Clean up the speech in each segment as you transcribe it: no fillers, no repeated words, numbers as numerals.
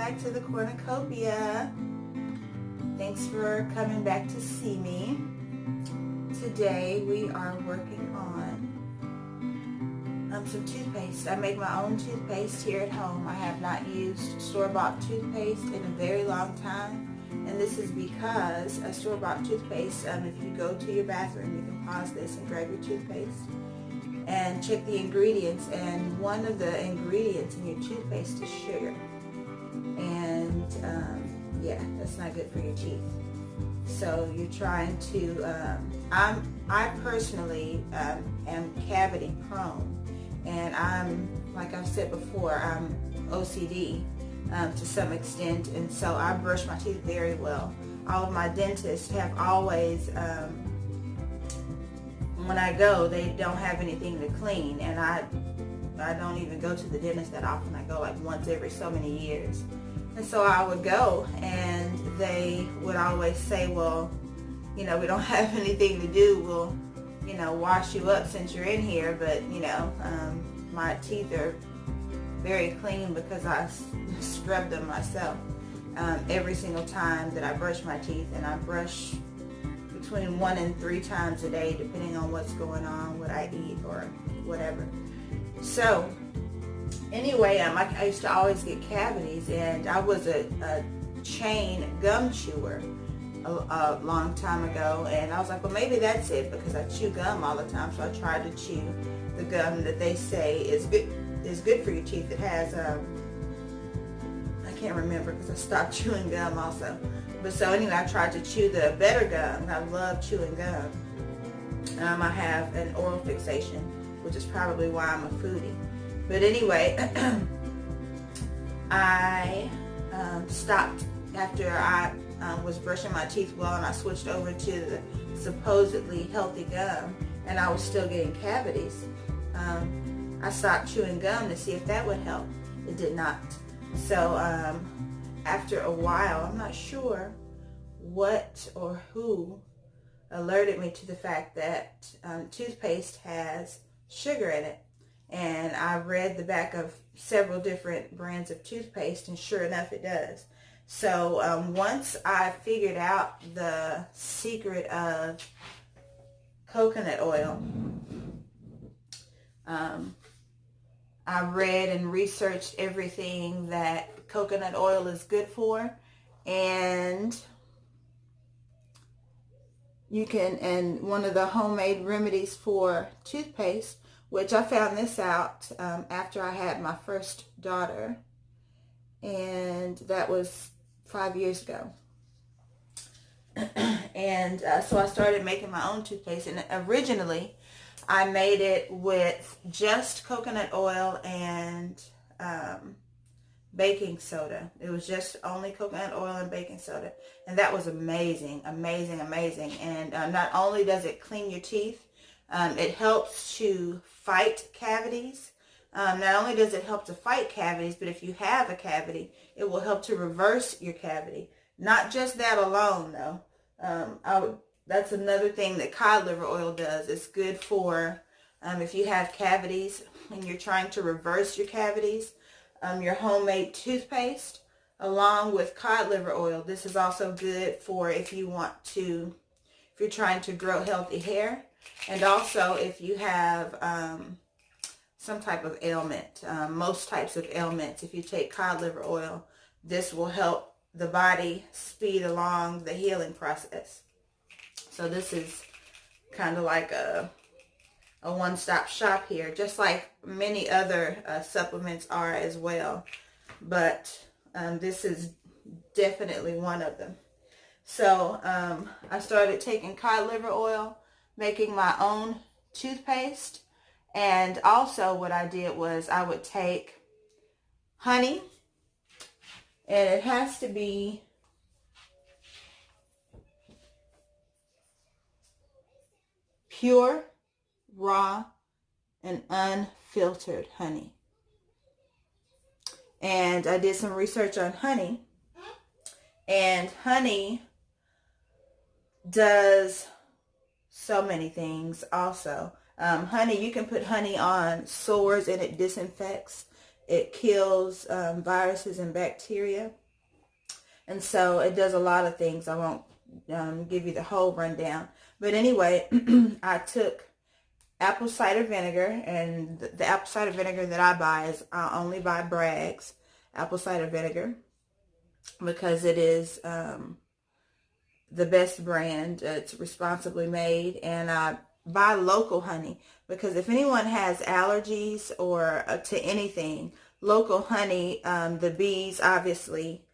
back to the Cornucopia. Thanks for coming back to see me. Today we are working on some toothpaste. I make my own toothpaste here at home. I have not used store-bought toothpaste in a very long time, and this is because a store-bought toothpaste, if you go to your bathroom, you can pause this and grab your toothpaste and check the ingredients, and one of the ingredients in your toothpaste is sugar, and yeah, that's not good for your teeth. So you're trying to I personally am cavity prone, and I'm, like I've said before, I'm OCD to some extent, and so I brush my teeth very well. All of my dentists have always when I go, they don't have anything to clean, and I don't even go to the dentist that often. I go like once every so many years. And so I would go, and they would always say, well, you know, we don't have anything to do. We'll, you know, wash you up since you're in here. But, you know, my teeth are very clean because I scrub them myself every single time that I brush my teeth. And I brush between 1 and 3 times a day, depending on what's going on, what I eat or whatever. So anyway, I used to always get cavities, and I was a chain gum chewer a long time ago, and I was like, well, maybe that's it, because I chew gum all the time. So I tried to chew the gum that they say is good for your teeth. It has I can't remember because I stopped chewing gum also. But so anyway, I tried to chew the better gum. I love chewing gum. I have an oral fixation, which is probably why I'm a foodie. But anyway, I stopped after I was brushing my teeth well, and I switched over to the supposedly healthy gum, and I was still getting cavities. I stopped chewing gum to see if that would help. It did not. So after a while, I'm not sure what or who alerted me to the fact that toothpaste has sugar in it. And I read the back of several different brands of toothpaste, and sure enough, it does. So once I figured out the secret of coconut oil, I read and researched everything that coconut oil is good for, and you can, and one of the homemade remedies for toothpaste, which I found this out after I had my first daughter, and that was 5 years ago. And so I started making my own toothpaste, and originally I made it with just coconut oil and baking soda. It was just only coconut oil and baking soda, and that was amazing, amazing, amazing. And not only does it clean your teeth, it helps to fight cavities. Not only does it help to fight cavities, but if you have a cavity, it will help to reverse your cavity. Not just that alone, though. That's another thing that cod liver oil does. It's good for if you have cavities and you're trying to reverse your cavities. Your homemade toothpaste, along with cod liver oil. This is also good for if you're trying to grow healthy hair. And also if you have some type of ailment, most types of ailments, if you take cod liver oil, this will help the body speed along the healing process. So this is kind of like a one-stop shop here, just like many other supplements are as well. But this is definitely one of them. So I started taking cod liver oil, making my own toothpaste, and also what I did was I would take honey, and it has to be pure, raw, and unfiltered honey. And I did some research on honey, and honey does so many things also. Honey, you can put honey on sores and it disinfects. it kills viruses and bacteria. And so it does a lot of things. I won't give you the whole rundown. But anyway, I took apple cider vinegar, and the apple cider vinegar that I buy is, I only buy Bragg's apple cider vinegar because it is the best brand. It's responsibly made, and I buy local honey because if anyone has allergies or to anything, local honey, the bees obviously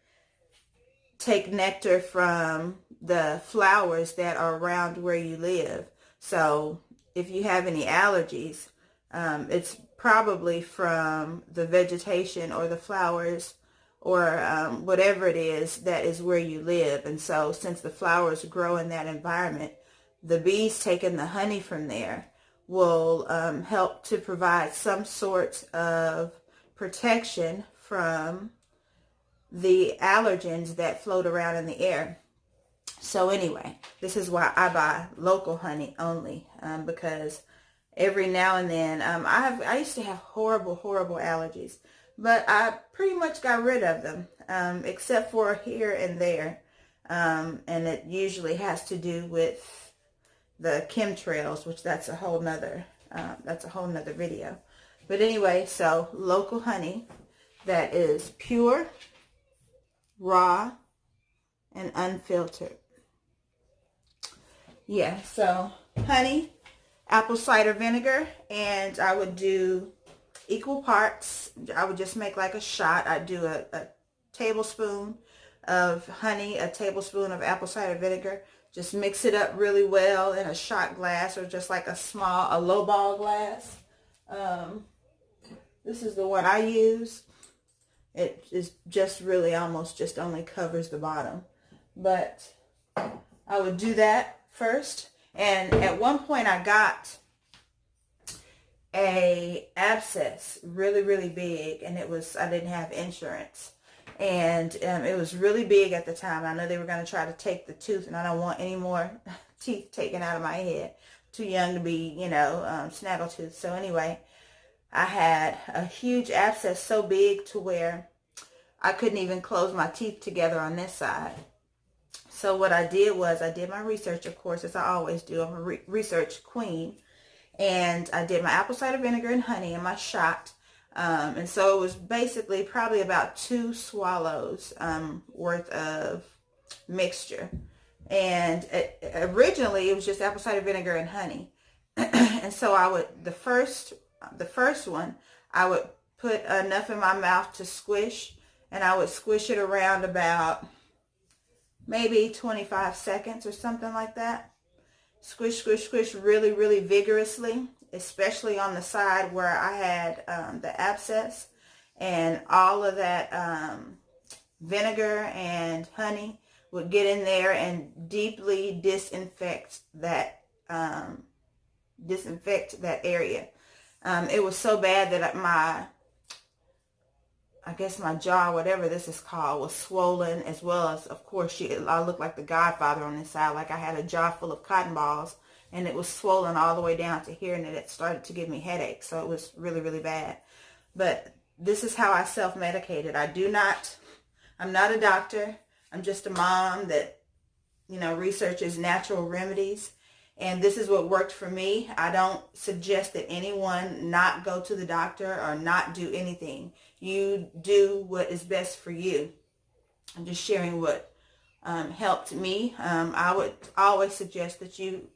take nectar from the flowers that are around where you live. So if you have any allergies, it's probably from the vegetation or the flowers or whatever it is that is where you live. And so since the flowers grow in that environment, the bees taking the honey from there will help to provide some sort of protection from the allergens that float around in the air. So anyway, this is why I buy local honey only, because every now and then, I used to have horrible allergies, but I pretty much got rid of them, except for here and there, and it usually has to do with the chemtrails, which that's a whole nother video. But anyway, so local honey that is pure, raw, and unfiltered. Yeah, so honey, apple cider vinegar, and I would do equal parts. I would just make like a shot. I'd do a tablespoon of honey, a tablespoon of apple cider vinegar. Just mix it up really well in a shot glass, or just like a low ball glass. This is the one I use. It is just really almost just only covers the bottom. But I would do that first. And at one point I got a abscess really big, and I didn't have insurance. And it was really big at the time. I know they were going to try to take the tooth, and I don't want any more teeth taken out of my head. Too young to be, snaggletooth. So anyway, I had a huge abscess so big to where I couldn't even close my teeth together on this side. So what I did was I did my research, of course, as I always do. I'm a research queen. And I did my apple cider vinegar and honey in my shot. And so it was basically probably about 2 swallows worth of mixture. And originally it was just apple cider vinegar and honey. And so the first one, I would put enough in my mouth to squish, and I would squish it around about maybe 25 seconds or something like that. Squish really vigorously, especially on the side where I had the abscess, and all of that vinegar and honey would get in there and deeply disinfect that area. It was so bad that my jaw, whatever this is called, was swollen, as well as, of course, I looked like the Godfather on this side, like I had a jaw full of cotton balls, and it was swollen all the way down to here, and it started to give me headaches. So it was really bad. But this is how I self-medicated. I'm not a doctor. I'm just a mom that, researches natural remedies. And this is what worked for me. I don't suggest that anyone not go to the doctor or not do anything. You do what is best for you. I'm just sharing what helped me. I would always suggest that you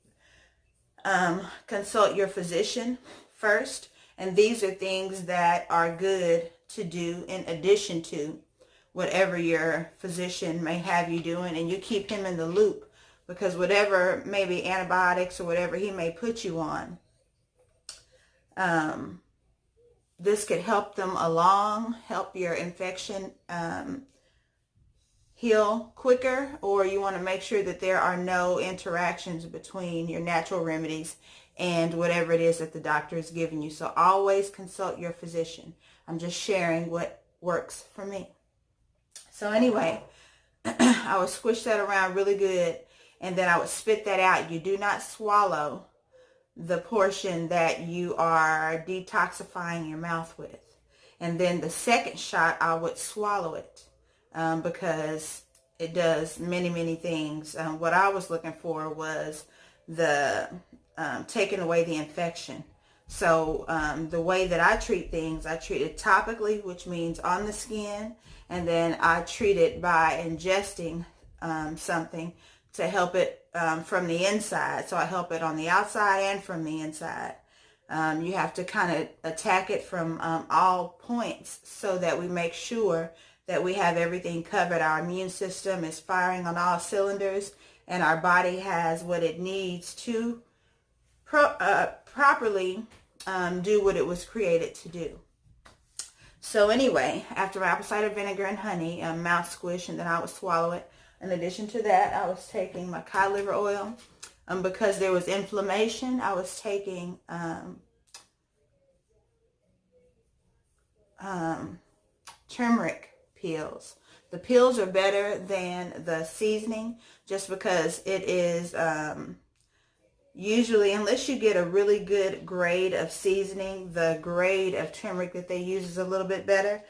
consult your physician first. And these are things that are good to do in addition to whatever your physician may have you doing. And you keep him in the loop. Because whatever, maybe antibiotics or whatever he may put you on, this could help them along, help your infection heal quicker, or you want to make sure that there are no interactions between your natural remedies and whatever it is that the doctor is giving you. So always consult your physician. I'm just sharing what works for me. So anyway, I would squish that around really good. And then I would spit that out. You do not swallow the portion that you are detoxifying your mouth with. And then the second shot, I would swallow it because it does many, many things. What I was looking for was the taking away the infection. So the way that I treat things, I treat it topically, which means on the skin, and then I treat it by ingesting something to help it from the inside. So I help it on the outside and from the inside. You have to kind of attack it from all points so that we make sure that we have everything covered. Our immune system is firing on all cylinders, and our body has what it needs to properly do what it was created to do. So anyway, after apple cider vinegar and honey, mouth squish, and then I would swallow it. In addition to that, I was taking my cod liver oil. Because there was inflammation, I was taking turmeric pills. The pills are better than the seasoning just because it is usually, unless you get a really good grade of seasoning, the grade of turmeric that they use is a little bit better.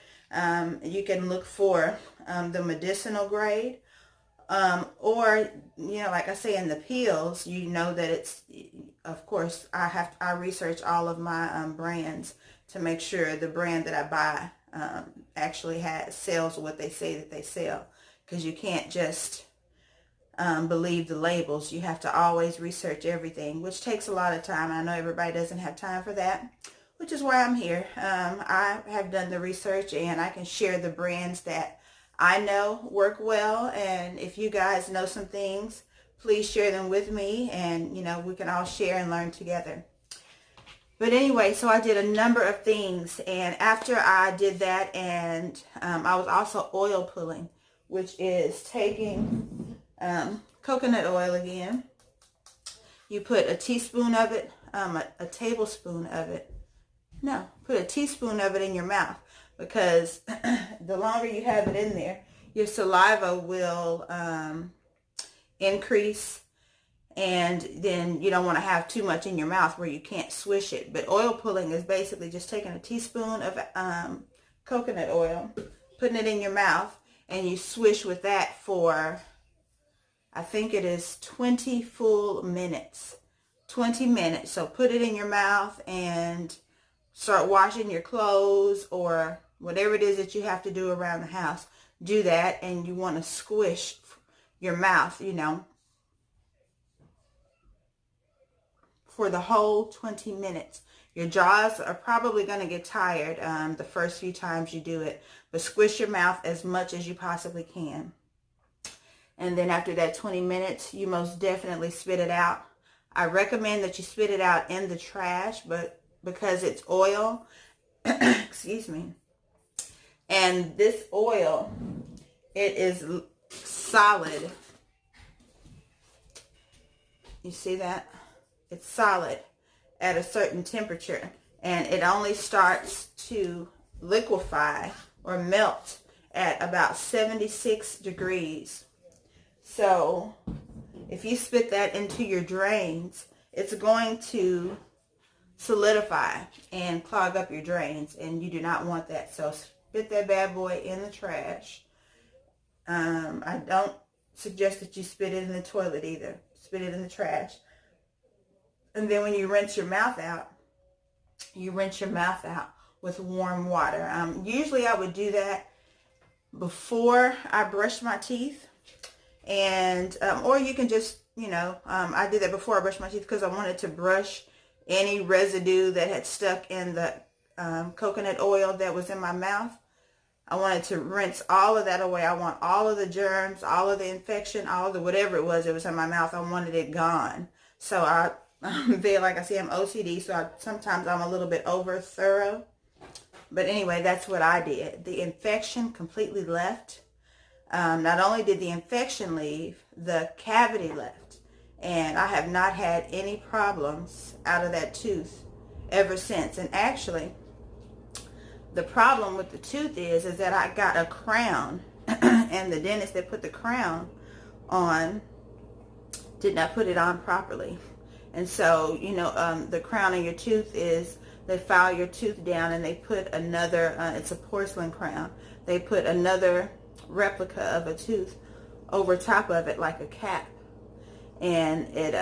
You can look for the medicinal grade. Or, you know, like I say, in the pills, you know that it's, of course, I research all of my brands to make sure the brand that I buy actually sells what they say that they sell. Because you can't just believe the labels. You have to always research everything, which takes a lot of time. I know everybody doesn't have time for that, which is why I'm here. I have done the research, and I can share the brands that I know work well, and if you guys know some things, please share them with me, and you know, we can all share and learn together. But anyway, so I did a number of things, and after I did that, and I was also oil pulling, which is taking coconut oil again. You put a teaspoon of it, a tablespoon of it. No, put a teaspoon of it in your mouth. Because the longer you have it in there, your saliva will increase, and then you don't want to have too much in your mouth where you can't swish it. But oil pulling is basically just taking a teaspoon of coconut oil, putting it in your mouth, and you swish with that for, I think it is 20 full minutes. 20 minutes. So put it in your mouth and start washing your clothes or whatever it is that you have to do around the house. Do that, and you want to squish your mouth, you know, for the whole 20 minutes. Your jaws are probably going to get tired the first few times you do it, but squish your mouth as much as you possibly can. And then after that 20 minutes, you most definitely spit it out. I recommend that you spit it out in the trash, but because it's oil, excuse me, and this oil, it is solid. You see that? It's solid at a certain temperature, and it only starts to liquefy or melt at about 76 degrees. So if you spit that into your drains, it's going to solidify and clog up your drains, and you do not want that. So spit that bad boy in the trash. I don't suggest that you spit it in the toilet either. Spit it in the trash. And then when you rinse your mouth out, you rinse your mouth out with warm water. Usually I would do that before I brush my teeth, and or you can just, you know, I did that before I brushed my teeth because I wanted to brush any residue that had stuck in the coconut oil that was in my mouth. I wanted to rinse all of that away. I want all of the germs, all of the infection, all of the whatever it was in my mouth. I wanted it gone. So like I say, I'm OCD, so sometimes I'm a little bit over thorough. But anyway, that's what I did. The infection completely left. Not only did the infection leave, the cavity left. And I have not had any problems out of that tooth ever since. And actually, the problem with the tooth is that I got a crown, and the dentist that put the crown on did not put it on properly. And so, you know, the crown in your tooth is they file your tooth down and they put another, it's a porcelain crown, they put another replica of a tooth over top of it like a cap, and it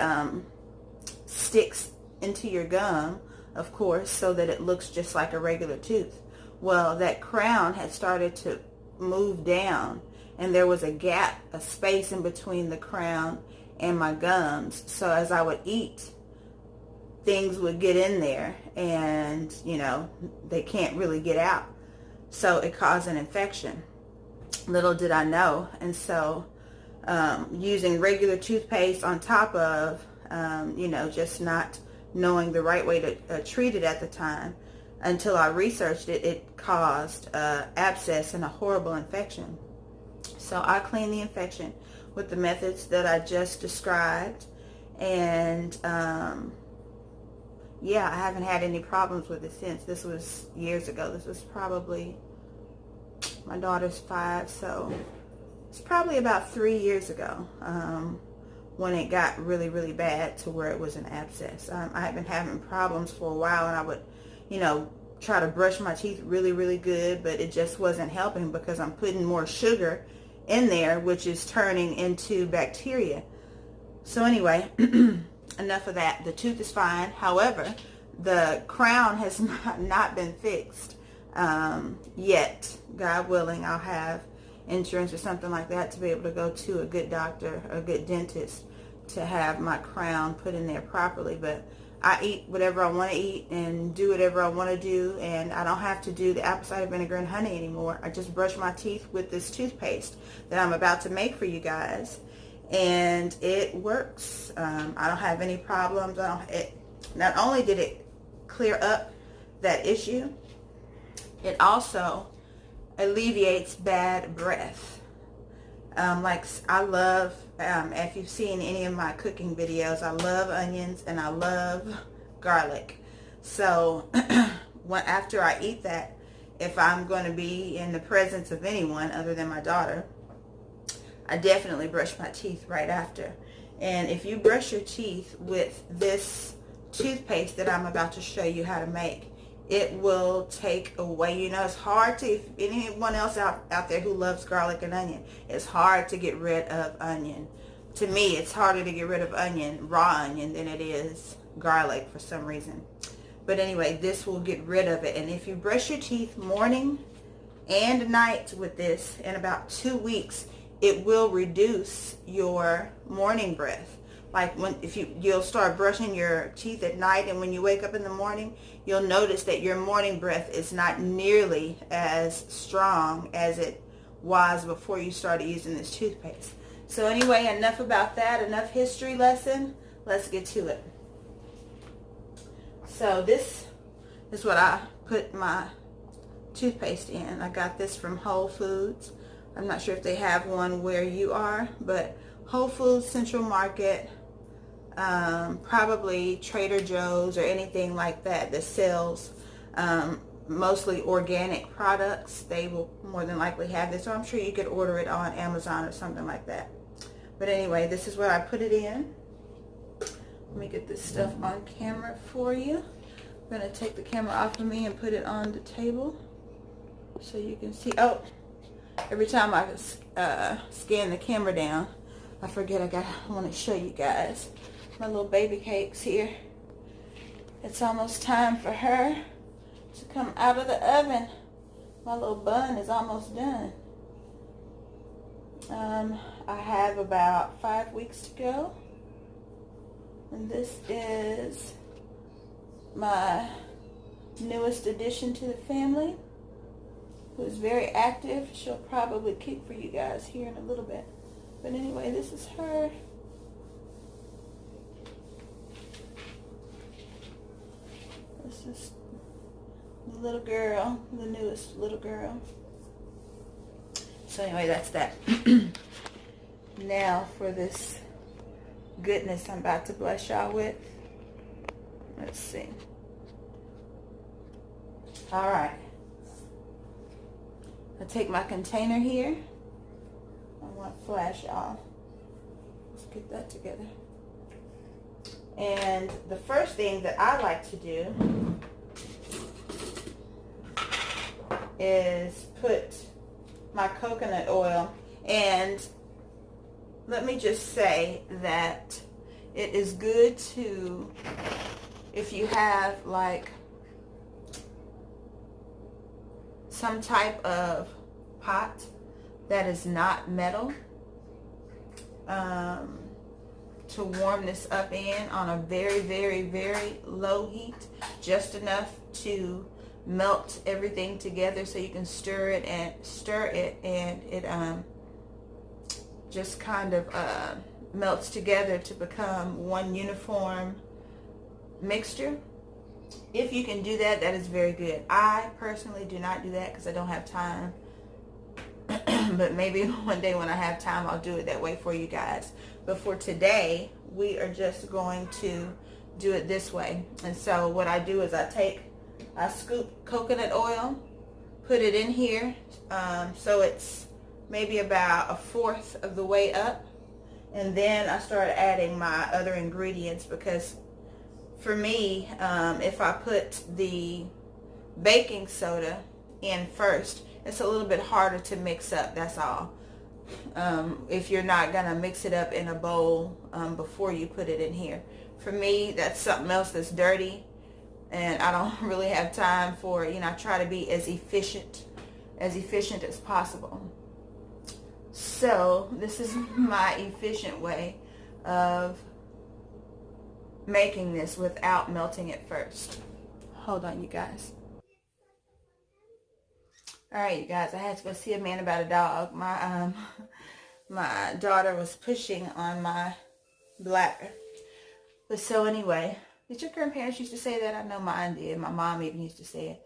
sticks into your gum, of course, so that it looks just like a regular tooth. Well, that crown had started to move down, and there was a gap, a space in between the crown and my gums. So as I would eat, things would get in there, and they can't really get out. So it caused an infection. Little did I know. And so using regular toothpaste on top of just not knowing the right way to treat it at the time, until I researched it, it caused abscess and a horrible infection. So I cleaned the infection with the methods that I just described, and yeah, I haven't had any problems with it since. This was years ago. This was probably, my daughter's 5, so it's probably about 3 years ago when it got really, really bad to where it was an abscess. I had been having problems for a while, and I would try to brush my teeth really, really good, but it just wasn't helping because I'm putting more sugar in there, which is turning into bacteria. So anyway, enough of that. The tooth is fine. However, the crown has not been fixed yet. God willing, I'll have insurance or something like that to be able to go to a good doctor, a good dentist, to have my crown put in there properly. But I eat whatever I want to eat and do whatever I want to do, and I don't have to do the apple cider vinegar and honey anymore. I just brush my teeth with this toothpaste that I'm about to make for you guys, and it works. I don't have any problems. Not only did it clear up that issue, it also alleviates bad breath. Like I love, if you've seen any of my cooking videos, I love onions and I love garlic. So after I eat that, if I'm going to be in the presence of anyone other than my daughter, I definitely brush my teeth right after. And if you brush your teeth with this toothpaste that I'm about to show you how to make, it will take away, it's hard to, if anyone else out there who loves garlic and onion, it's hard to get rid of onion. To me, it's harder to get rid of raw onion, than it is garlic for some reason. But anyway, this will get rid of it. And if you brush your teeth morning and night with this, in about 2 weeks, it will reduce your morning breath. Like you'll start brushing your teeth at night, and when you wake up in the morning, you'll notice that your morning breath is not nearly as strong as it was before you started using this toothpaste. So anyway, enough about that, enough history lesson. Let's get to it. So this is what I put my toothpaste in. I got this from Whole Foods. I'm not sure if they have one where you are, but Whole Foods, Central Market, probably Trader Joe's or anything like that that sells mostly organic products. They will more than likely have this, so I'm sure you could order it on Amazon or something like that. But anyway, this is where I put it in. Let me get this stuff on camera for you. I'm going to take the camera off of me and put it on the table so you can see. Oh, every time I scan the camera down, I forget I want to show you guys my little baby cakes here. It's almost time for her to come out of the oven. My little bun is almost done. I have about 5 weeks to go. And this is my newest addition to the family, who is very active. She'll probably kick for you guys here in a little bit. But anyway, this is her. This is the little girl, the newest little girl. So anyway, that's that. Now for this goodness I'm about to bless y'all with. Let's see. All right. I take my container here. I want to flash y'all. Let's get that together. And the first thing that I like to do is put my coconut oil. And let me just say that it is good to, if you have like some type of pot that is not metal, to warm this up in on a very, very, very low heat, just enough to melt everything together so you can stir it, and it just kind of melts together to become one uniform mixture. If you can do that, that is very good. I personally do not do that because I don't have time. But maybe one day when I have time, I'll do it that way for you guys. But for today, we are just going to do it this way. And so what I do is I scoop coconut oil, put it in here, so it's maybe about 1/4 of the way up. And then I start adding my other ingredients, because for me, if I put the baking soda in first, it's a little bit harder to mix up, that's all. If you're not going to mix it up in a bowl before you put it in here. For me, that's something else that's dirty, and I don't really have time for it. I try to be as efficient as possible. So this is my efficient way of making this without melting it first. Hold on, you guys. All right, you guys, I had to go see a man about a dog. My daughter was pushing on my bladder. But so anyway, did your grandparents used to say that? I know mine did. My mom even used to say it.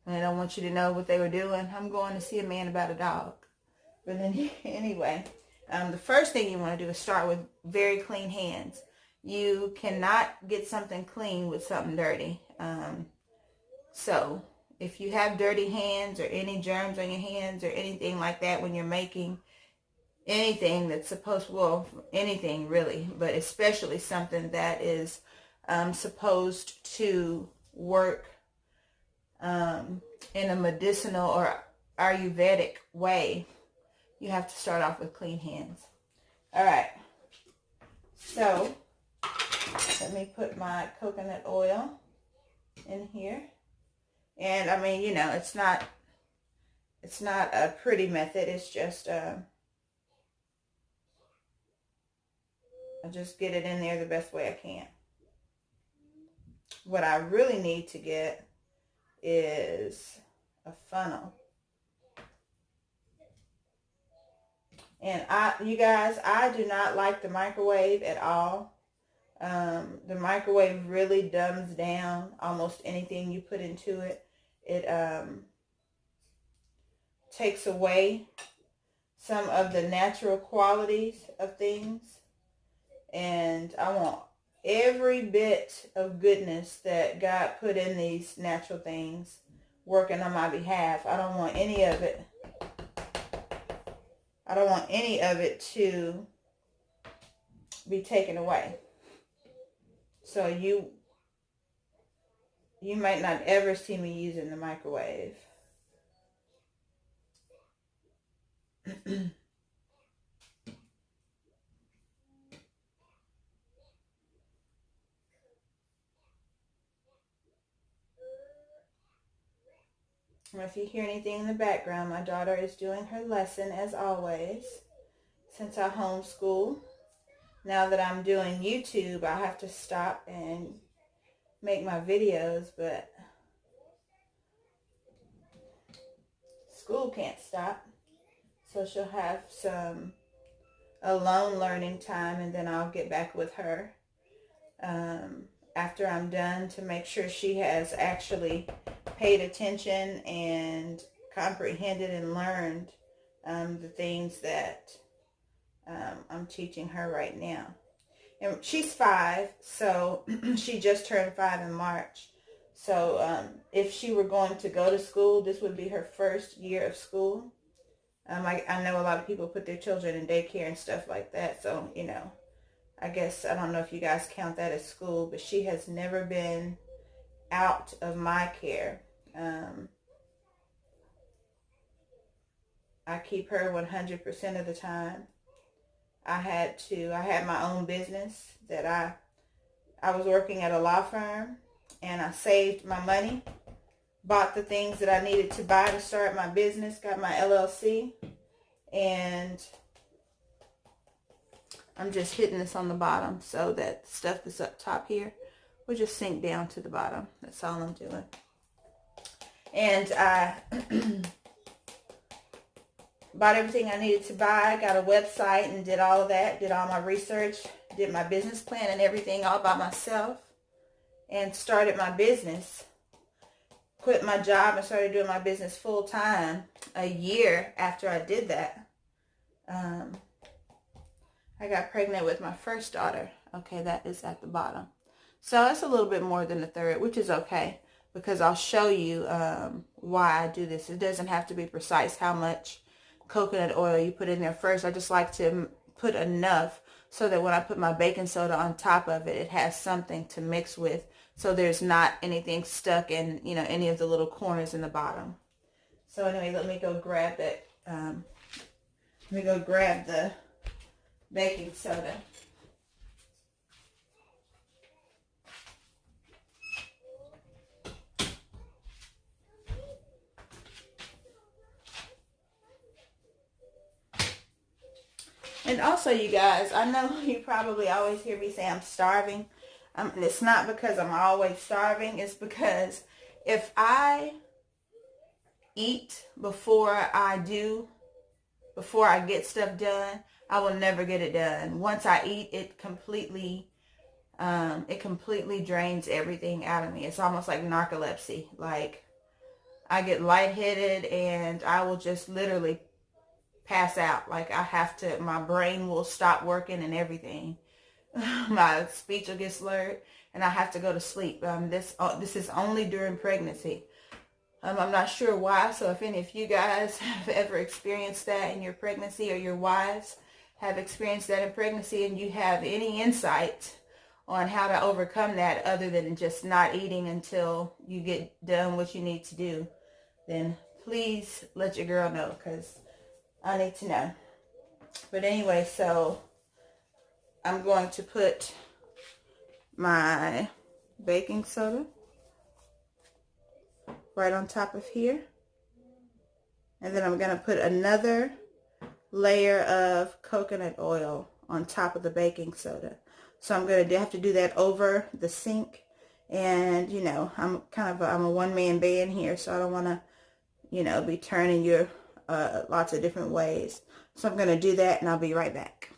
And I don't want you to know what they were doing. I'm going to see a man about a dog. But then anyway, the first thing you want to do is start with very clean hands. You cannot get something clean with something dirty. So if you have dirty hands or any germs on your hands or anything like that when you're making anything that's supposed, well, anything really, but especially something that is supposed to work in a medicinal or Ayurvedic way, you have to start off with clean hands. All right. So let me put my coconut oil in here. And I mean, it's not a pretty method. It's just, I just get it in there the best way I can. What I really need to get is a funnel. And you guys, I do not like the microwave at all. The microwave really dumbs down almost anything you put into it. It takes away some of the natural qualities of things. And I want every bit of goodness that God put in these natural things working on my behalf. I don't want any of it. I don't want any of it to be taken away. So you might not ever see me using the microwave. If you hear anything in the background, my daughter is doing her lesson as always. Since I homeschool, now that I'm doing YouTube, I have to stop and make my videos, but school can't stop. So she'll have some alone learning time, and then I'll get back with her after I'm done to make sure she has actually paid attention and comprehended and learned the things that I'm teaching her right now. And she's 5, so she just turned 5 in March. So if she were going to go to school, this would be her first year of school. I know a lot of people put their children in daycare and stuff like that. So, I guess, I don't know if you guys count that as school, but she has never been out of my care. I keep her 100% of the time. I had my own business that I was working at a law firm, and I saved my money, bought the things that I needed to buy to start my business, got my LLC, and I'm just hitting this on the bottom so that stuff that's up top here will just sink down to the bottom. That's all I'm doing. And I bought everything I needed to buy, got a website and did all of that, did all my research, did my business plan and everything all by myself, and started my business. Quit my job and started doing my business full time a year after I did that. I got pregnant with my first daughter. Okay, that is at the bottom. So it's a little bit more than a third, which is okay, because I'll show you why I do this. It doesn't have to be precise how much coconut oil you put in there first. I just like to put enough so that when I put my baking soda on top of it, it has something to mix with, so there's not anything stuck in, you know, any of the little corners in the bottom. So anyway, let me go grab that. Let me go grab the baking soda. And also, you guys, I know you probably always hear me say I'm starving. And it's not because I'm always starving. It's because if I eat before I get stuff done, I will never get it done. Once I eat, it completely drains everything out of me. It's almost like narcolepsy. Like, I get lightheaded and I will just literally pass out. Like, my brain will stop working and everything. My speech will get slurred and I have to go to sleep. This is only during pregnancy. I'm not sure why, so if any of you guys have ever experienced that in your pregnancy, or your wives have experienced that in pregnancy, and you have any insight on how to overcome that other than just not eating until you get done what you need to do, then please let your girl know, because I need to know. But anyway, so I'm going to put my baking soda right on top of here. And then I'm going to put another layer of coconut oil on top of the baking soda. So I'm going to have to do that over the sink. And, you know, I'm a one-man band here, so I don't want to, you know, be turning you lots of different ways. So I'm going to do that, and I'll be right back.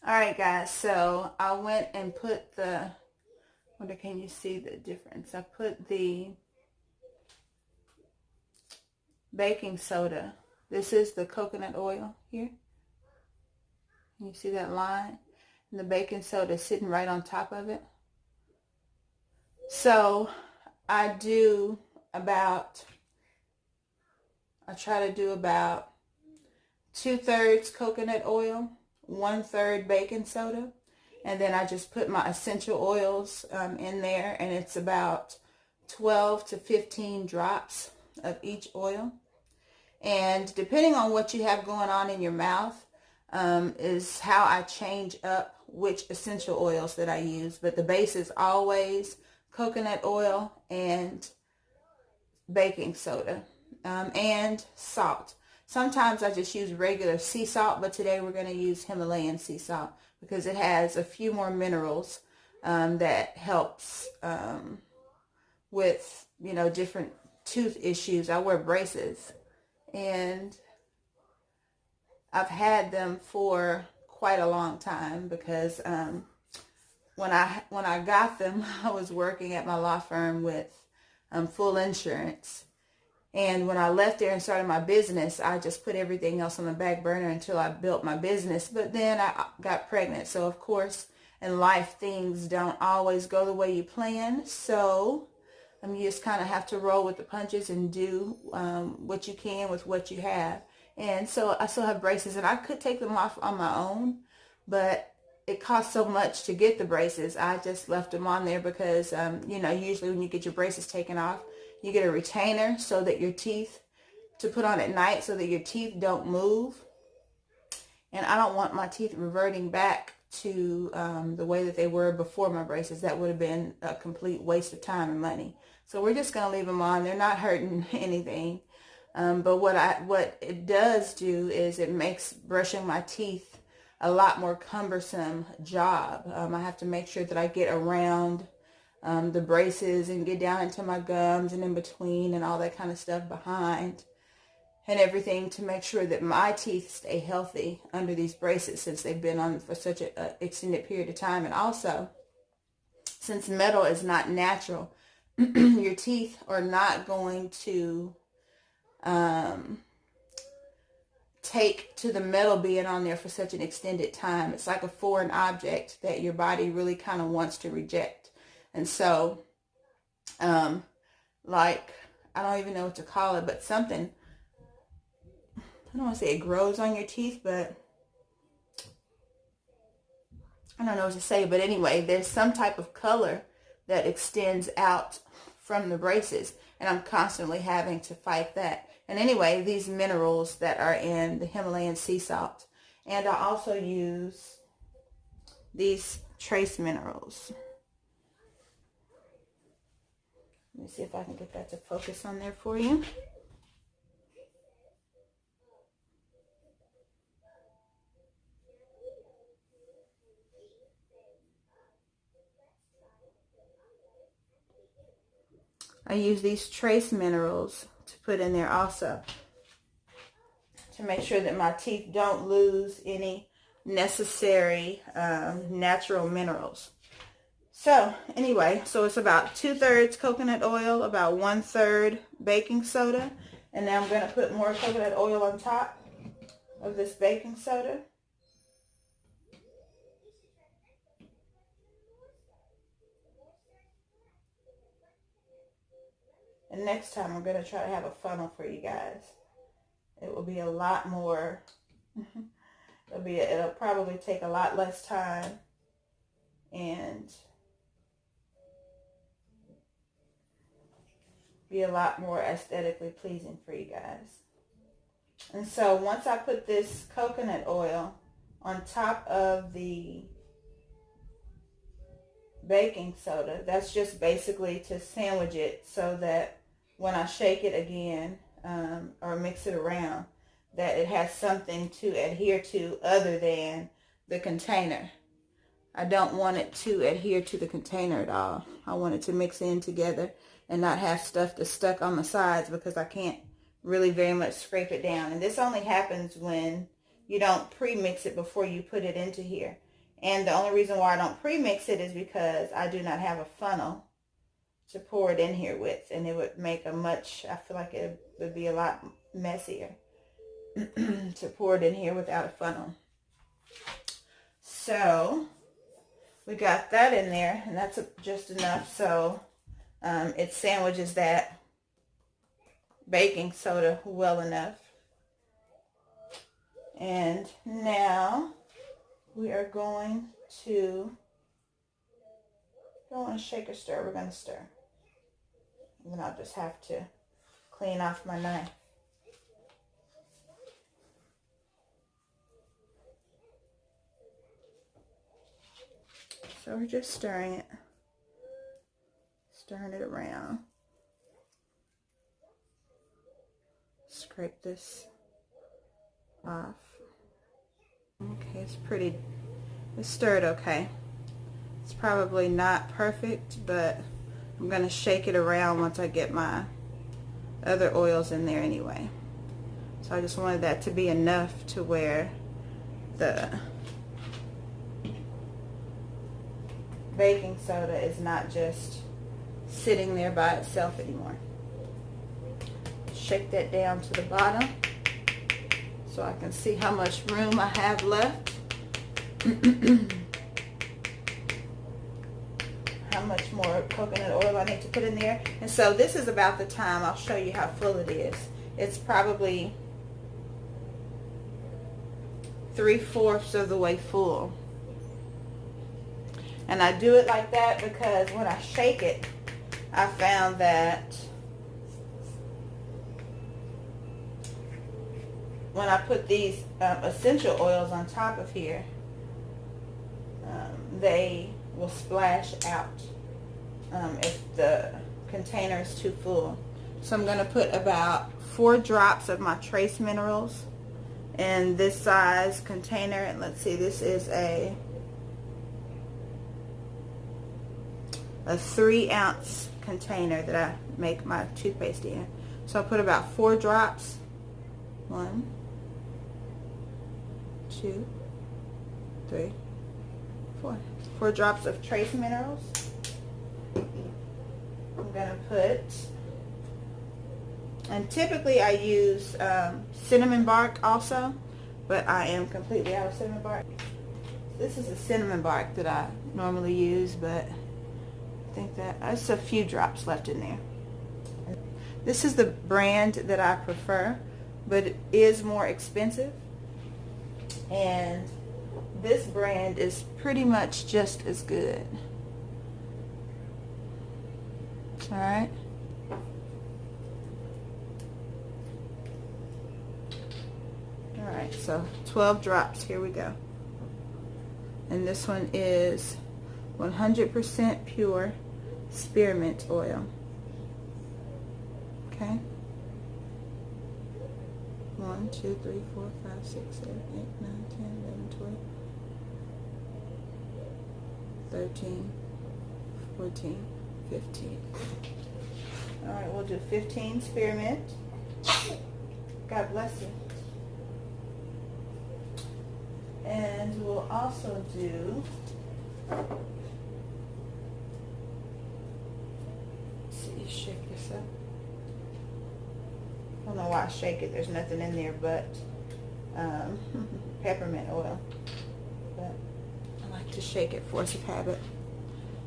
Alright guys, so I went and put can you see the difference? I put the baking soda. This is the coconut oil here. Can you see that line? And the baking soda is sitting right on top of it. So I try to do about 2/3 coconut oil, 1/3 baking soda, and then I just put my essential oils in there, and it's about 12 to 15 drops of each oil. And depending on what you have going on in your mouth is how I change up which essential oils that I use. But the base is always coconut oil and baking soda and salt. Sometimes I just use regular sea salt, but today we're going to use Himalayan sea salt because it has a few more minerals that helps with, you know, different tooth issues. I wear braces, and I've had them for quite a long time because when I got them, I was working at my law firm with full insurance. And when I left there and started my business, I just put everything else on the back burner until I built my business. But then I got pregnant. So, of course, in life, things don't always go the way you plan. So you just kind of have to roll with the punches and do what you can with what you have. And so I still have braces, and I could take them off on my own, but it costs so much to get the braces. I just left them on there because, you know, usually when you get your braces taken off, You get a retainer so that your teeth, to put on at night so that your teeth don't move. And I don't want my teeth reverting back to the way that they were before my braces. That would have been a complete waste of time and money. So we're just going to leave them on. They're not hurting anything. But what it does do is it makes brushing my teeth a lot more cumbersome job. I have to make sure that I get around the braces and get down into my gums and in between and all that kind of stuff behind and everything to make sure that my teeth stay healthy under these braces since they've been on for such an extended period of time. And also, since metal is not natural, your teeth are not going to take to the metal being on there for such an extended time. It's like a foreign object that your body really kind of wants to reject. And so, like, I don't even know what to call it, but something, I don't want to say it grows on your teeth, but I don't know what to say. But anyway, there's some type of color that extends out from the braces, and I'm constantly having to fight that. And anyway, these minerals that are in the Himalayan sea salt. And I also use these trace minerals. Let me see if I can get that to focus on there for you. I use these trace minerals to put in there also to make sure that my teeth don't lose any necessary natural minerals. So anyway, so it's about 2/3 coconut oil, about 1/3 baking soda, and now I'm going to put more coconut oil on top of this baking soda. And next time I'm going to try to have a funnel for you guys. It will be a lot more, it'll probably take a lot less time and be a lot more aesthetically pleasing for you guys. And so once I put this coconut oil on top of the baking soda, that's just basically to sandwich it so that when I shake it again or mix it around, that it has something to adhere to other than the container. I don't want it to adhere to the container at all. I want it to mix in together and not have stuff that's stuck on the sides because I can't really very much scrape it down. And this only happens when you don't pre-mix it before you put it into here. And the only reason why I don't pre-mix it is because I do not have a funnel to pour it in here with. And it would make a much, I feel like it would be a lot messier to pour it in here without a funnel. So we got that in there, and that's just enough so it sandwiches that baking soda well enough. And now we are going to, don't want to shake or stir, we're going to stir. And then I'll just have to clean off my knife. So we're just stirring it around. Scrape this off. Okay, it's stirred okay. It's probably not perfect, but I'm going to shake it around once I get my other oils in there anyway. So I just wanted that to be enough to where the baking soda is not just sitting there by itself anymore. Shake that down to the bottom so I can see how much room I have left. How much more coconut oil I need to put in there. And so this is about the time. I'll show you how full it is. It's probably 3/4 of the way full. And I do it like that because when I shake it, I found that when I put these essential oils on top of here, they will splash out if the container is too full. So I'm going to put about 4 drops of my trace minerals in this size container. And let's see, this is a 3-ounce container that I make my toothpaste in. So I'll put about 4 drops. 1, 2, 3, 4. 4 drops of trace minerals. I'm going to put, and typically I use cinnamon bark also, but I am completely out of cinnamon bark. This is the cinnamon bark that I normally use, but I think that there's a few drops left in there. This is the brand that I prefer, but it is more expensive, and this brand is pretty much just as good. Alright. Alright, so 12 drops. Here we go. And this one is 100% pure spearmint oil. Okay. 1, 2, 3, 4, 5, 6, 7, 8, 9, 10, 11, 12, 13, 14, 15. Alright, we'll do 15 spearmint. God bless you. And we'll also do, let's see, shake this up. I don't know why I shake it. There's nothing in there but peppermint oil. But I like to shake it, force of habit.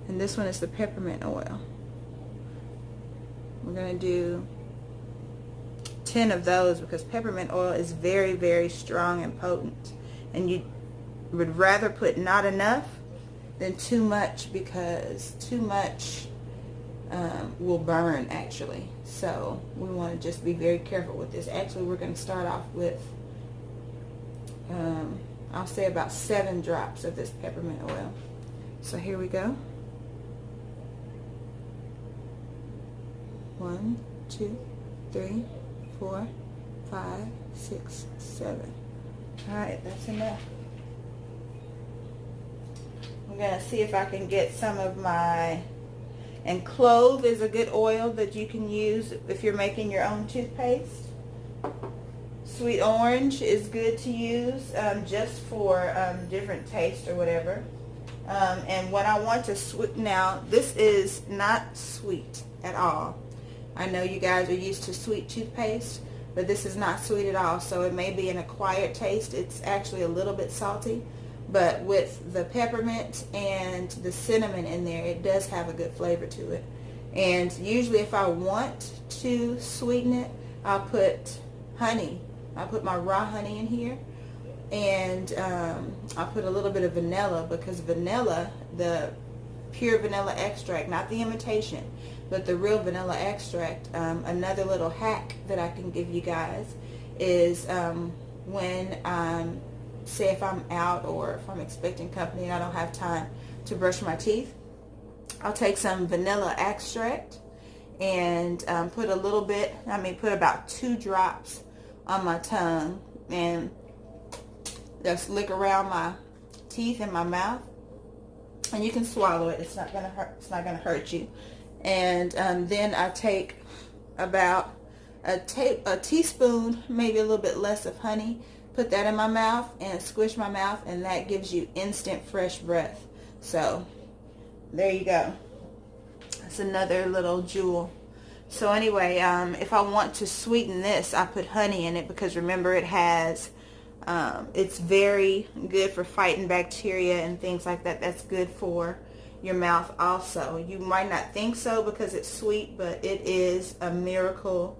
And this one is the peppermint oil. We're going to do 10 of those because peppermint oil is very, very strong and potent. And you would rather put not enough than too much, because too much will burn actually. So we want to just be very careful with this. Actually, we're going to start off with I'll say about 7 drops of this peppermint oil. So here we go. 1, 2, 3, 4, 5, 6, 7. Alright, that's enough. I'm going to see if I can get some of my, and clove is a good oil that you can use if you're making your own toothpaste. Sweet orange is good to use just for different taste or whatever. And when I want to now this is not sweet at all. I know you guys are used to sweet toothpaste, but this is not sweet at all. So it may be an acquired taste. It's actually a little bit salty, but with the peppermint and the cinnamon in there, it does have a good flavor to it. And usually if I want to sweeten it, I'll put honey. I'll put my raw honey in here, and I'll put a little bit of vanilla, because vanilla, the pure vanilla extract, not the imitation, but the real vanilla extract. Another little hack that I can give you guys is when say if I'm out or if I'm expecting company and I don't have time to brush my teeth, I'll take some vanilla extract and put a little bit, put about 2 drops on my tongue, and just lick around my teeth and my mouth, and you can swallow it. It's not gonna hurt. It's not gonna hurt you. And then I take about a teaspoon, maybe a little bit less of honey, put that in my mouth and squish my mouth, and that gives you instant fresh breath. So there you go. That's another little jewel. So anyway, if I want to sweeten this, I put honey in it, because remember, it has it's very good for fighting bacteria and things like that. That's good for your mouth also. You might not think so because it's sweet, but it is a miracle.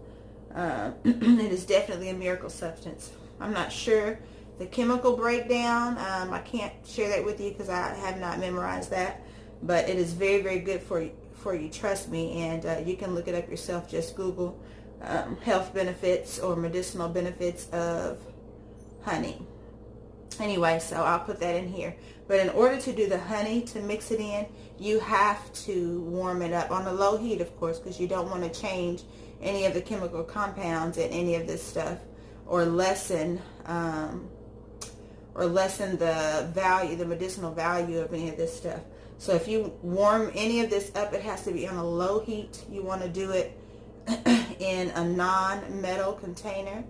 It is definitely a miracle substance. I'm not sure the chemical breakdown. I can't share that with you because I have not memorized that, but it is very, very good for you. Trust me. And you can look it up yourself. Just Google health benefits or medicinal benefits of honey. Anyway, so I'll put that in here. But in order to do the honey, to mix it in, you have to warm it up on a low heat, of course, because you don't want to change any of the chemical compounds in any of this stuff, or lessen the value, the medicinal value of any of this stuff. So if you warm any of this up, it has to be on a low heat. You want to do it in a non-metal container,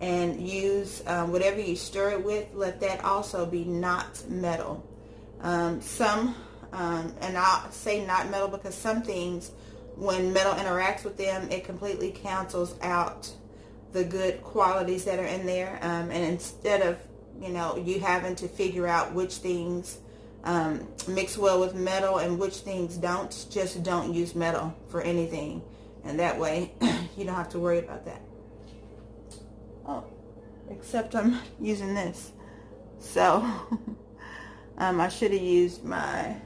and use whatever you stir it with, let that also be not metal. And I'll say not metal because some things, when metal interacts with them, it completely cancels out the good qualities that are in there. And instead of, you having to figure out which things mix well with metal and which things don't, just don't use metal for anything. And that way, you don't have to worry about that. Oh, except I'm using this. So, I should have used my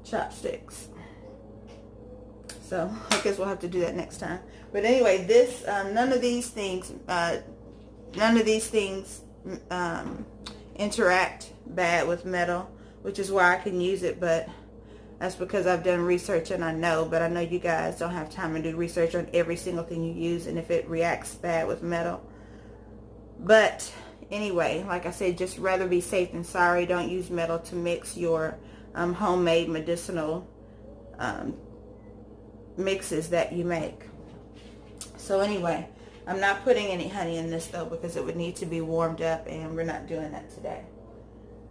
chopsticks. So, I guess we'll have to do that next time. But anyway, this, none of these things interact bad with metal, which is why I can use it, but that's because I've done research and I know, but I know you guys don't have time to do research on every single thing you use and if it reacts bad with metal. But anyway, like I said, just rather be safe than sorry. Don't use metal to mix your homemade medicinal mixes that you make. So anyway, I'm not putting any honey in this though because it would need to be warmed up, and we're not doing that today.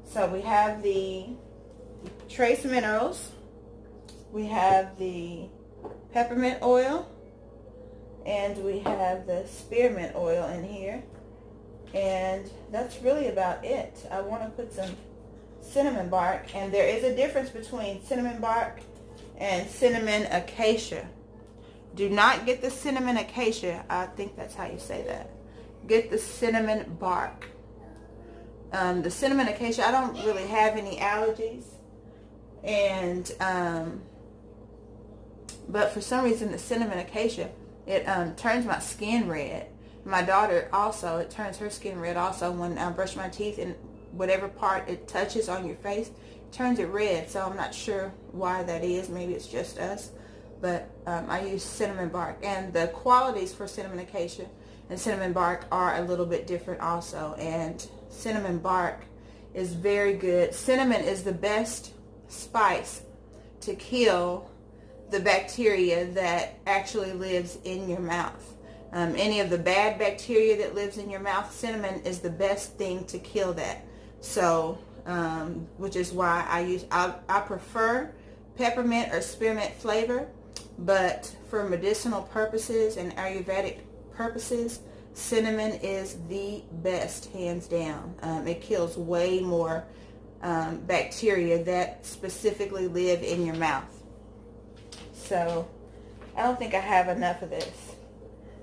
So we have the trace minerals, we have the peppermint oil, and we have the spearmint oil in here. And that's really about it. I want to put some cinnamon bark, and there is a difference between cinnamon bark and cinnamon acacia. Do not get the cinnamon acacia. I think that's how you say that. Get the cinnamon bark. The cinnamon acacia, I don't really have any allergies, and but for some reason the cinnamon acacia, it turns my skin red. My daughter also, it turns her skin red also when I brush my teeth, and whatever part it touches on your face, it turns it red. So I'm not sure why that is. Maybe it's just us. But I use cinnamon bark. And the qualities for cinnamon acacia and cinnamon bark are a little bit different also. And cinnamon bark is very good. Cinnamon is the best spice to kill the bacteria that actually lives in your mouth. Any of the bad bacteria that lives in your mouth, cinnamon is the best thing to kill that. So, which is why I prefer peppermint or spearmint flavor, but for medicinal purposes and Ayurvedic purposes, cinnamon is the best, hands down. It kills way more bacteria that specifically live in your mouth. So, I don't think I have enough of this.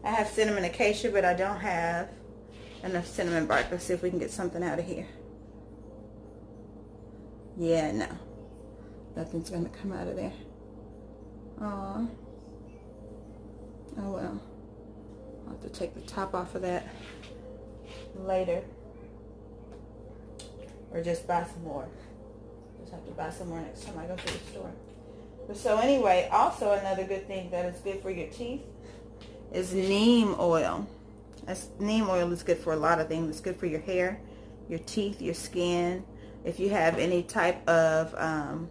I have cinnamon acacia, but I don't have enough cinnamon bark. Let's see if we can get something out of here. Yeah, no. Nothing's going to come out of there. Aww. Oh well. I'll have to take the top off of that later. Or just buy some more. Just have to buy some more next time I go to the store. But so anyway, also another good thing that is good for your teeth is neem oil. Neem oil is good for a lot of things. It's good for your hair, your teeth, your skin. If you have any type of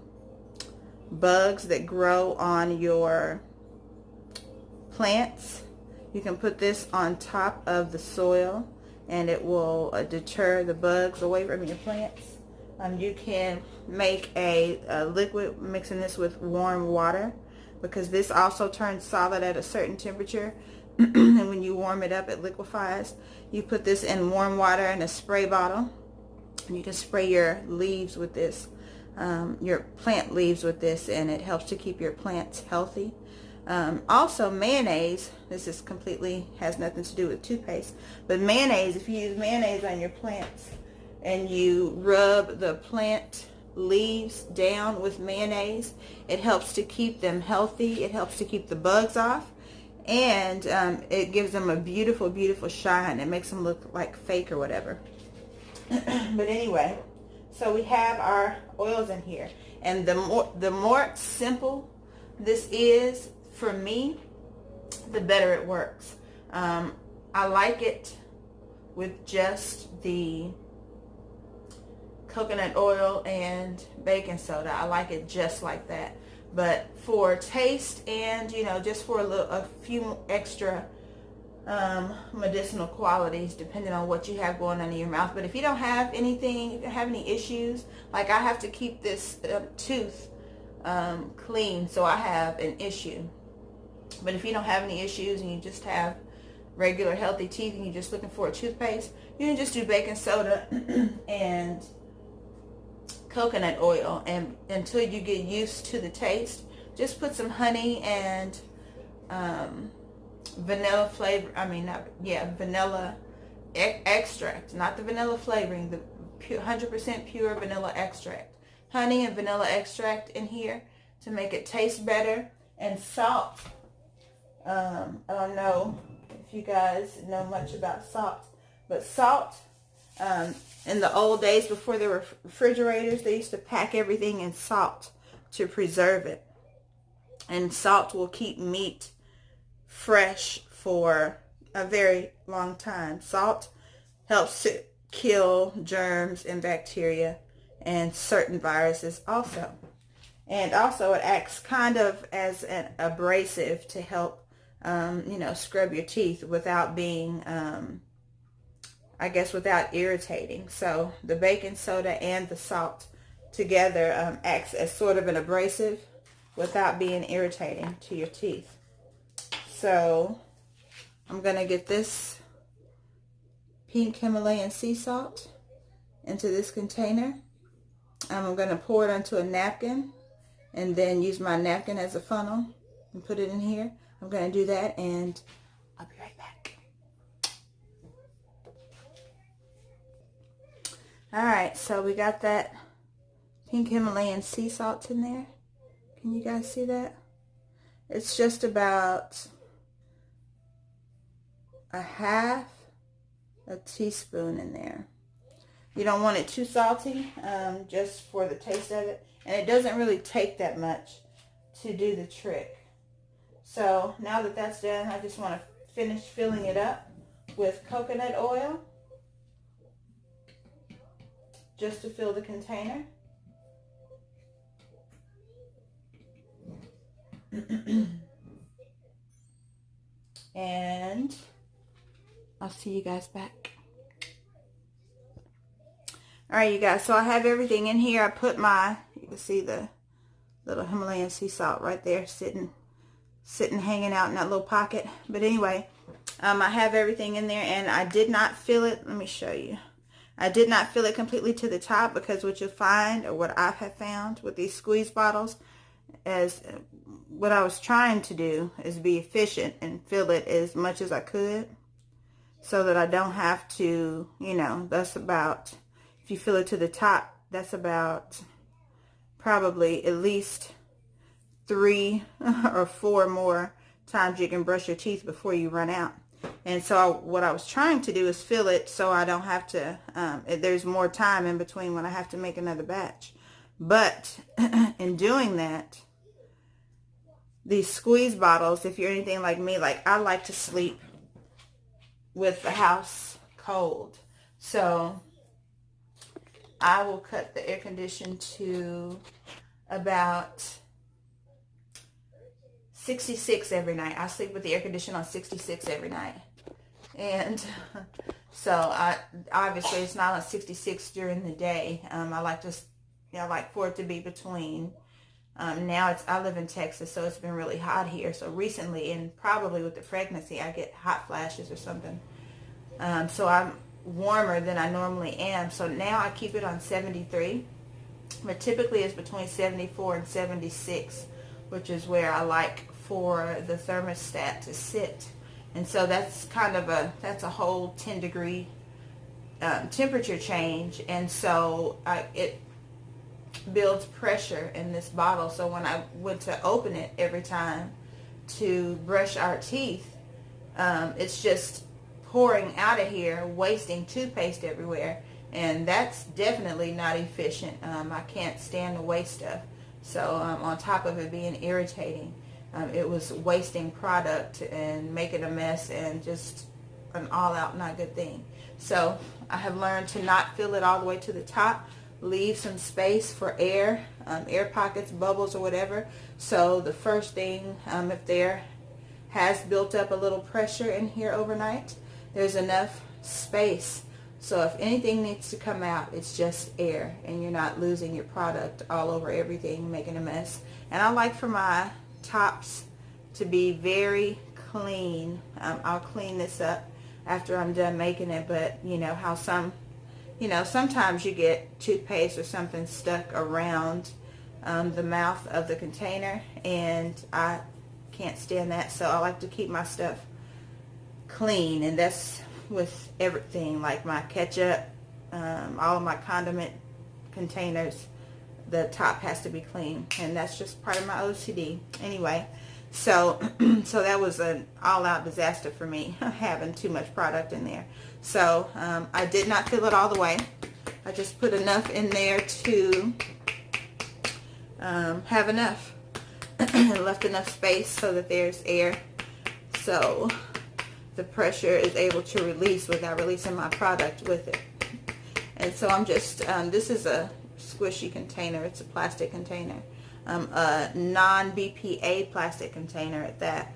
bugs that grow on your plants, you can put this on top of the soil and it will deter the bugs away from your plants. You can make a liquid mixing this with warm water, because this also turns solid at a certain temperature. And when you warm it up, it liquefies. You put this in warm water in a spray bottle. And you can spray your leaves with this, your plant leaves with this, and it helps to keep your plants healthy. Also mayonnaise, this is completely has nothing to do with toothpaste, but mayonnaise, if you use mayonnaise on your plants and you rub the plant leaves down with mayonnaise, it helps to keep them healthy. It helps to keep the bugs off, and it gives them a beautiful, beautiful shine. It makes them look like fake or whatever. But anyway, so we have our oils in here, and the more simple this is for me, the better it works. I like it with just the coconut oil and baking soda. I like it just like that. But for taste and, you know, just for a few extra medicinal qualities, depending on what you have going on in your mouth. But if you don't have anything, if you don't have any issues, like I have to keep this tooth clean, so I have an issue. But if you don't have any issues and you just have regular healthy teeth and you're just looking for a toothpaste, you can just do baking soda and coconut oil, and until you get used to the taste, just put some honey and vanilla flavor, vanilla extract, not the vanilla flavoring, the 100% pure vanilla extract. Honey and vanilla extract in here to make it taste better, and salt. I don't know if you guys know much about salt, but salt, in the old days before there were refrigerators, they used to pack everything in salt to preserve it. And salt will keep meat fresh for a very long time. Salt helps to kill germs and bacteria and certain viruses also. And also it acts kind of as an abrasive to help, scrub your teeth without being, without irritating. So the baking soda and the salt together acts as sort of an abrasive without being irritating to your teeth. So I'm going to get this pink Himalayan sea salt into this container. I'm going to pour it onto a napkin and then use my napkin as a funnel and put it in here. I'm going to do that and I'll be right back. Alright, so we got that pink Himalayan sea salt in there. Can you guys see that? It's just about a half a teaspoon in there. You don't want it too salty, just for the taste of it. And it doesn't really take that much to do the trick. So now that that's done, I just want to finish filling it up with coconut oil, just to fill the container. And I'll see you guys back. Alright, you guys, so I have everything in here. I put you can see the little Himalayan sea salt right there sitting hanging out in that little pocket. But anyway, I have everything in there, and I did not fill it. Let me show you. I did not fill it completely to the top, because what you'll find, or what I have found with these squeeze bottles, is what I was trying to do is be efficient and fill it as much as I could, so that I don't have to, that's about, if you fill it to the top, that's about probably at least 3 or 4 more times you can brush your teeth before you run out. And so what I was trying to do is fill it so I don't have to, there's more time in between when I have to make another batch. But in doing that, these squeeze bottles, if you're anything like me, like I like to sleep with the house cold. So I will cut the air condition to about 66 every night. I sleep with the air conditioner on 66 every night. And so obviously it's not on 66 during the day. I like to, I like for it to be between, now I live in Texas, so it's been really hot here. So recently, and probably with the pregnancy, I get hot flashes or something. So I'm warmer than I normally am. So now I keep it on 73, but typically it's between 74 and 76, which is where I like for the thermostat to sit. And so that's kind of that's a whole 10 degree temperature change. And so it builds pressure in this bottle. So when I went to open it every time to brush our teeth, it's just pouring out of here, wasting toothpaste everywhere. and that's definitely not efficient. I can't stand to waste stuff. So on top of it being irritating, it was wasting product and making a mess and just an all-out not good thing. So I have learned to not fill it all the way to the top. Leave some space for air, air pockets, bubbles, or whatever. So the first thing, if there has built up a little pressure in here overnight, there's enough space. So if anything needs to come out, it's just air, and you're not losing your product all over everything, making a mess. And I like for my tops to be very clean. I'll clean this up after I'm done making it, but you know how sometimes you get toothpaste or something stuck around the mouth of the container, and I can't stand that. So I like to keep my stuff clean, and that's with everything, like my ketchup, all of my condiment containers. The top has to be clean, and that's just part of my OCD. Anyway, so so that was an all-out disaster for me, having too much product in there. So I did not fill it all the way. I just put enough in there to have enough and left enough space so that there's air, so the pressure is able to release without releasing my product with it. And so I'm just, this is a squishy container. It's a plastic container, a non-BPA plastic container at that.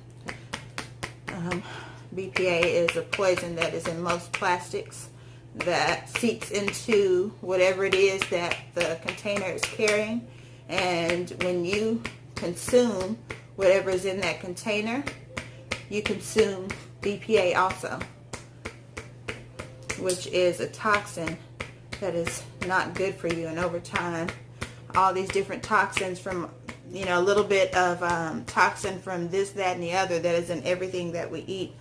BPA is a poison that is in most plastics that seeps into whatever it is that the container is carrying. And when you consume whatever is in that container, you consume BPA also, which is a toxin that is not good for you. And over time, all these different toxins from, you know, a little bit of toxin from this, that, and the other that is in everything that we eat.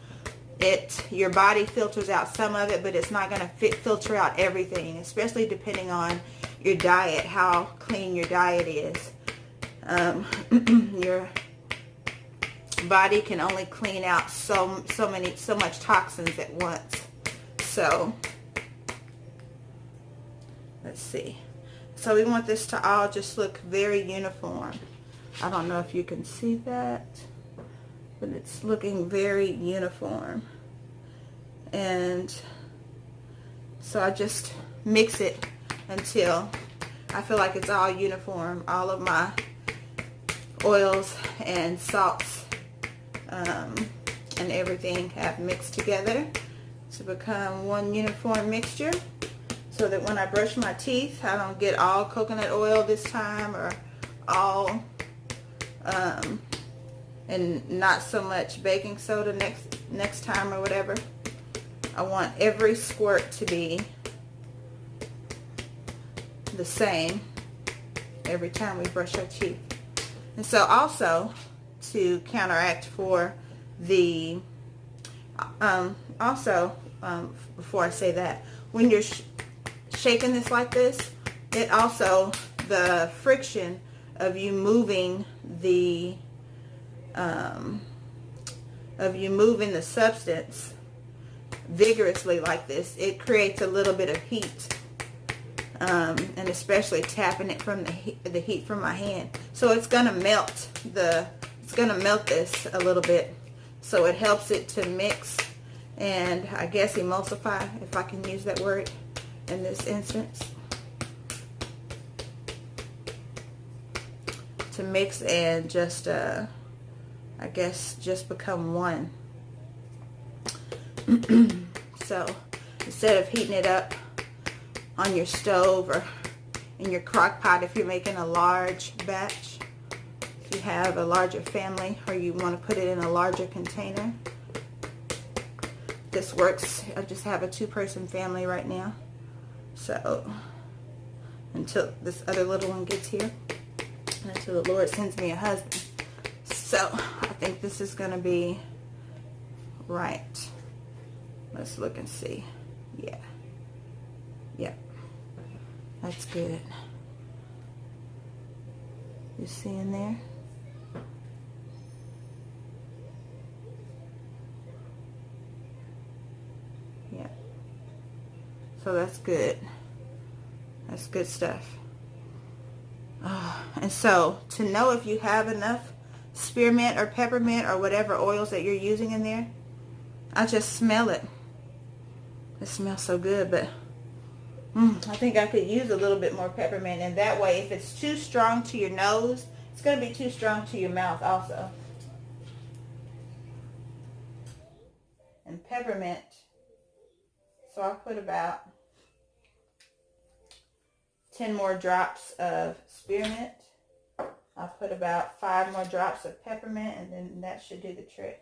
Your body filters out some of it, but it's not going to filter out everything, especially depending on your diet, how clean your diet is. Your body can only clean out so much toxins at once. So let's see. So we want this to all just look very uniform. I don't know if you can see that, but it's looking very uniform. And so I just mix it until I feel like it's all uniform. All of my oils and salts and everything have mixed together to become one uniform mixture, so that when I brush my teeth, I don't get all coconut oil this time, or all and not so much baking soda next time or whatever. I want every squirt to be the same every time we brush our teeth. And so also, to counteract for the before I say that, when you're shaking this like this, it also, the friction of you moving the substance vigorously like this, it creates a little bit of heat, and especially tapping it from the heat from my hand. So it's gonna melt this a little bit, so it helps it to mix and I guess emulsify, if I can use that word in this instance, to mix and just I guess just become one. So instead of heating it up on your stove or in your crock pot, if you're making a large batch, if you have a larger family or you want to put it in a larger container, this works. I just have a 2-person family right now, so until this other little one gets here, and until the Lord sends me a husband. So I think this is going to be right. Let's look and see. Yeah. Yep. That's good. You see in there? Yeah. So that's good. That's good stuff. And so to know if you have enough spearmint or peppermint or whatever oils that you're using in there, I just smell it. It smells so good, but I think I could use a little bit more peppermint, and that way if it's too strong to your nose, it's going to be too strong to your mouth also. And peppermint, so I'll put about 10 more drops of spearmint. I'll put about 5 more drops of peppermint, and then that should do the trick.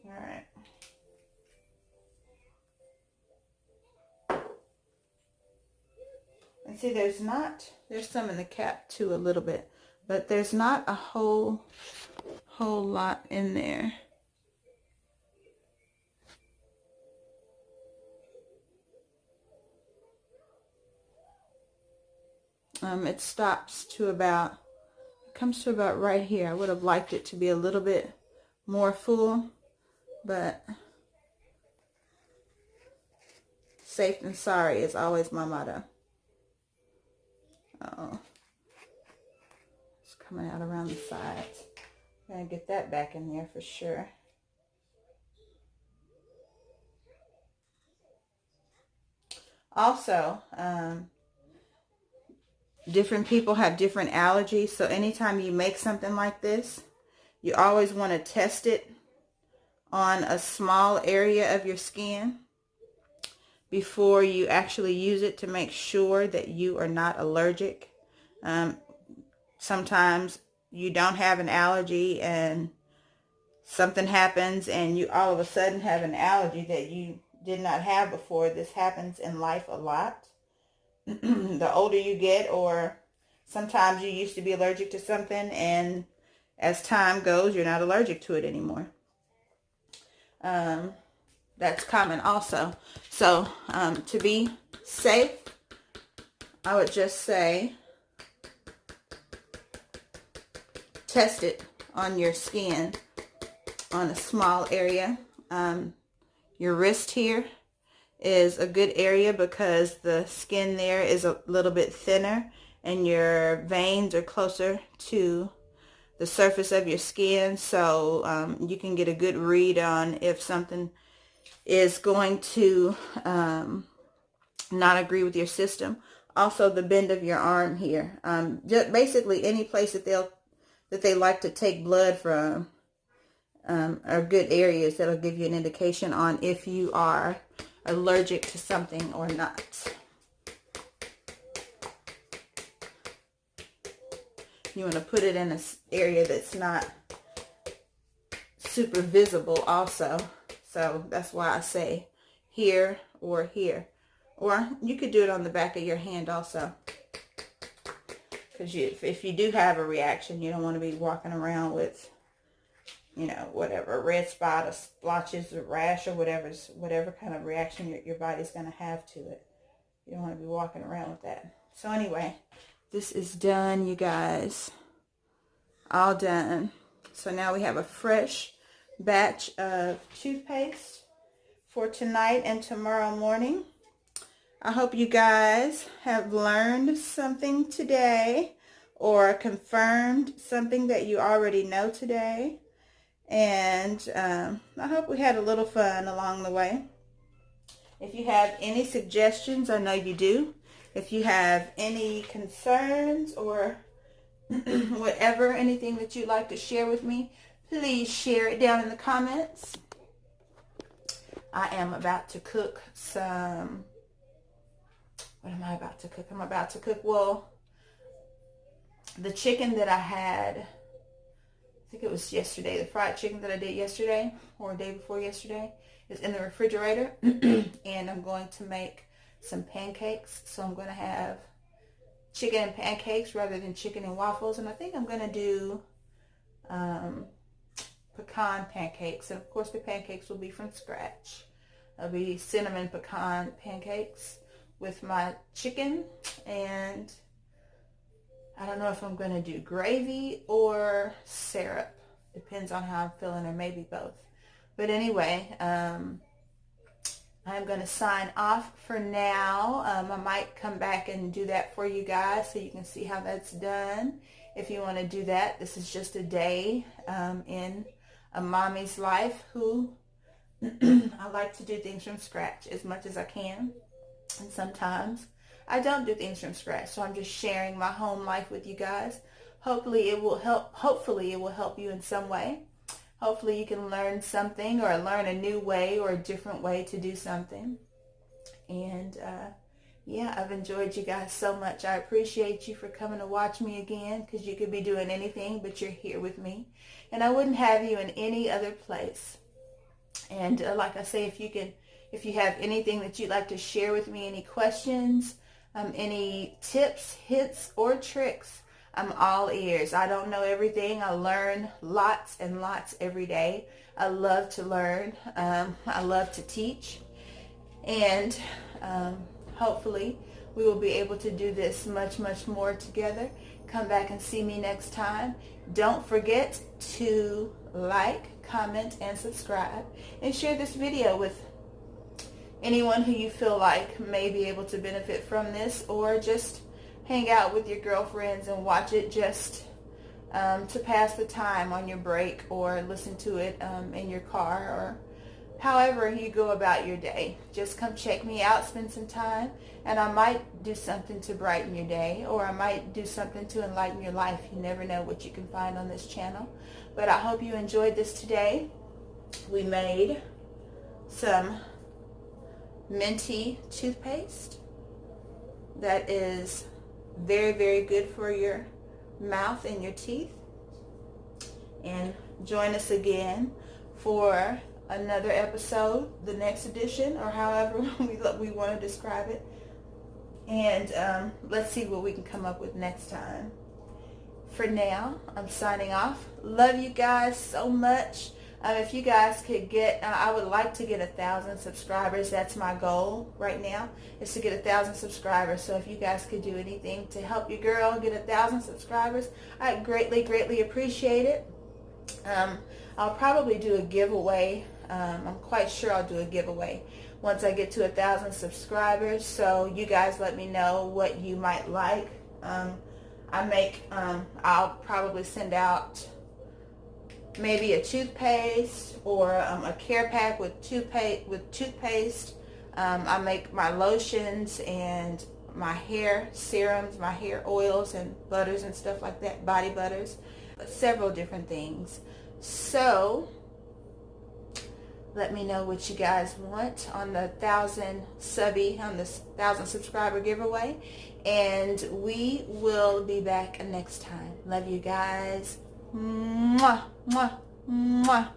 All right. And see, there's some in the cap too a little bit, but there's not a whole lot in there. It stops to about, comes to about right here. I would have liked it to be a little bit more full, but safe than sorry is always my motto. Oh, it's coming out around the sides. I'm gonna get that back in there for sure. Also, different people have different allergies, so anytime you make something like this, you always want to test it on a small area of your skin before you actually use it to make sure that you are not allergic. Sometimes you don't have an allergy and something happens and you all of a sudden have an allergy that you did not have before. This happens in life a lot. The older you get, or sometimes you used to be allergic to something and as time goes you're not allergic to it anymore. That's common also. So to be safe, I would just say test it on your skin on a small area. Your wrist here is a good area because the skin there is a little bit thinner and your veins are closer to the surface of your skin, so you can get a good read on if something is going to not agree with your system. Also, the bend of your arm here, just basically any place that they like to take blood from are good areas that'll give you an indication on if you are allergic to something or not. You want to put it in an area that's not super visible also. So that's why I say here or here. Or you could do it on the back of your hand also. Because if you do have a reaction, you don't want to be walking around with, you know, whatever, a red spot, or splotches, or rash, or whatever kind of reaction your body's going to have to it. You don't want to be walking around with that. So anyway, this is done, you guys. All done. So now we have a fresh batch of toothpaste for tonight and tomorrow morning. I hope you guys have learned something today or confirmed something that you already know today. And I hope we had a little fun along the way. If you have any suggestions, I know you do. If you have any concerns or whatever, anything that you'd like to share with me, please share it down in the comments. I am about to cook some, what am I about to cook? I'm about to cook, well, the chicken that I had, I think it was yesterday, the fried chicken that I did yesterday or day before yesterday is in the refrigerator. And I'm going to make some pancakes. So I'm going to have chicken and pancakes rather than chicken and waffles. And I think I'm going to do pecan pancakes. And of course the pancakes will be from scratch. It'll be cinnamon pecan pancakes with my chicken, and I don't know if I'm going to do gravy or syrup. Depends on how I'm feeling, or maybe both. But anyway, I'm going to sign off for now. I might come back and do that for you guys so you can see how that's done. If you want to do that, this is just a day in a mommy's life who I like to do things from scratch as much as I can. And sometimes I don't do things from scratch. So I'm just sharing my home life with you guys. Hopefully it will help you in some way. Hopefully you can learn something or learn a new way or a different way to do something. And yeah, I've enjoyed you guys so much. I appreciate you for coming to watch me again, because you could be doing anything, but you're here with me. And I wouldn't have you in any other place. And like I say, if you have anything that you'd like to share with me, any questions, any tips, hints, or tricks, I'm all ears. I don't know everything. I learn lots and lots every day. I love to learn. I love to teach. And hopefully we will be able to do this much, much more together. Come back and see me next time. Don't forget to like, comment, and subscribe. And share this video with anyone who you feel like may be able to benefit from this, or just hang out with your girlfriends and watch it just to pass the time on your break, or listen to it in your car, or however you go about your day. Just come check me out, spend some time, and I might do something to brighten your day, or I might do something to enlighten your life. You never know what you can find on this channel. But I hope you enjoyed this today. We made some minty toothpaste that is very, very good for your mouth and your teeth. And join us again for another episode, the next edition, or however we want to describe it. And let's see what we can come up with next time. For now, I'm signing off. Love you guys so much. If you guys could get, I would like to get 1,000 subscribers. That's my goal right now, is to get 1,000 subscribers. So if you guys could do anything to help your girl get 1,000 subscribers, I'd greatly, greatly appreciate it. I'll probably do a giveaway. I'm quite sure I'll do a giveaway once I get to 1,000 subscribers. So you guys let me know what you might like. I'll probably send out maybe a toothpaste, or a care pack with toothpaste. I make my lotions and my hair serums, my hair oils and butters and stuff like that, body butters, several different things. So let me know what you guys want on the 1,000 subscriber giveaway, and we will be back next time. Love you guys. Mwah, mwah, mwah.